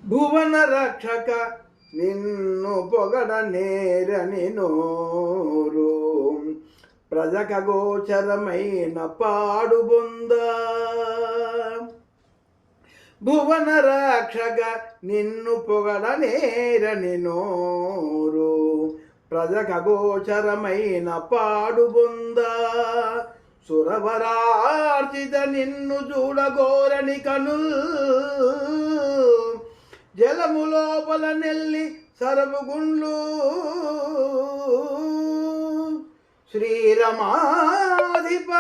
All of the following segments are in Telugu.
భువన రక్షక నిన్ను పొగడ నేరని నోరు ప్రజక గోచరమైన పాడు బొంద. భువన రక్షక నిన్ను పొగడ నేరని నోరు ప్రజక గోచరమైన పాడు బొంద. సురవరార్చిత నిన్ను చూడగోరని కనుల్ జలము లోపల నెల్లి సరపుగుండ్లు. శ్రీరమాధిప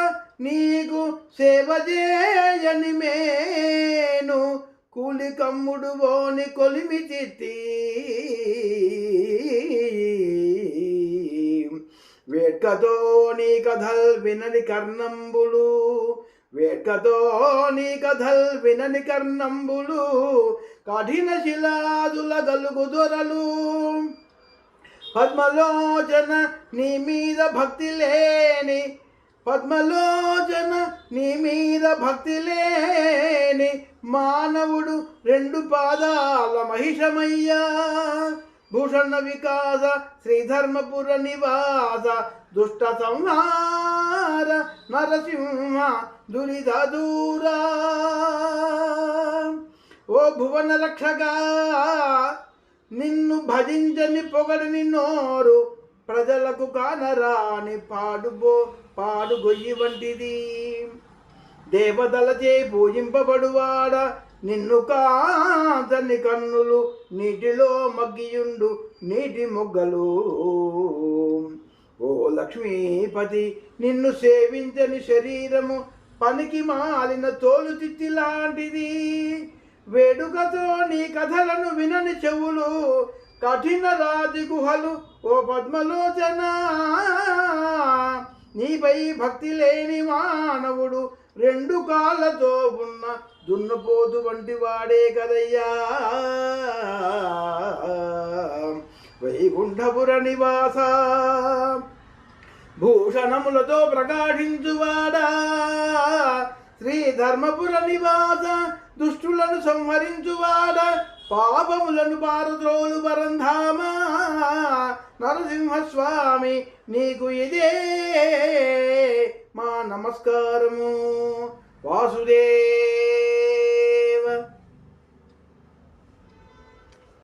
నీకు సేవ చేయని మేను కూలి కమ్ముడు బోని కొలిమి తిత్తి. వేట్కతో నీ కథల్ వినని కర్ణంబులు వేట్కతో నీ కథల్ వినని కర్ణంబులు కఠిన శిలాదుల గలుగు దొరలు. పద్మలోచన నీ మీద భక్తి లేని పద్మలోచన నీ మీద భక్తి లేని మానవుడు రెండు పాదాల మహిషమయ్యా. భూషణ వికాస శ్రీధర్మపుర నివాస దుష్ట సంహార నరసింహ దురిత దూరా. ఓ భువన రక్షగా నిన్ను భజించని పొగడిని నోరు ప్రజలకు కానరాని పాడు గొయ్యి వంటిది. దేవతలచే పూజింపబడువాడ నిన్ను కాంతని కన్నులు నీటిలో మగ్గియుండు నీటి మొగ్గలు. ఓ లక్ష్మీపతి నిన్ను సేవించని శరీరము పనికి మాలిన తోలు తిత్తి లాంటిది. వేడుకతో నీ కథలను వినని చెవులు కఠిన రాతి గుహలు. ఓ పద్మలోచన నీపై భక్తి లేని మానవుడు రెండు కాళ్ళతో ఉన్న దున్నపోతు వంటి వాడే కదయ్యా. వైకుంఠపుర నివాస భూషణములతో ప్రకాశించువాడా. శ్రీధర్మపుర నివాస దుష్టులను సంహరించువాడ పాపములను పారద్రోలు పరంధామ. నరసింహస్వామి నీకు ఇదే మా నమస్కారము. వాసుదేవ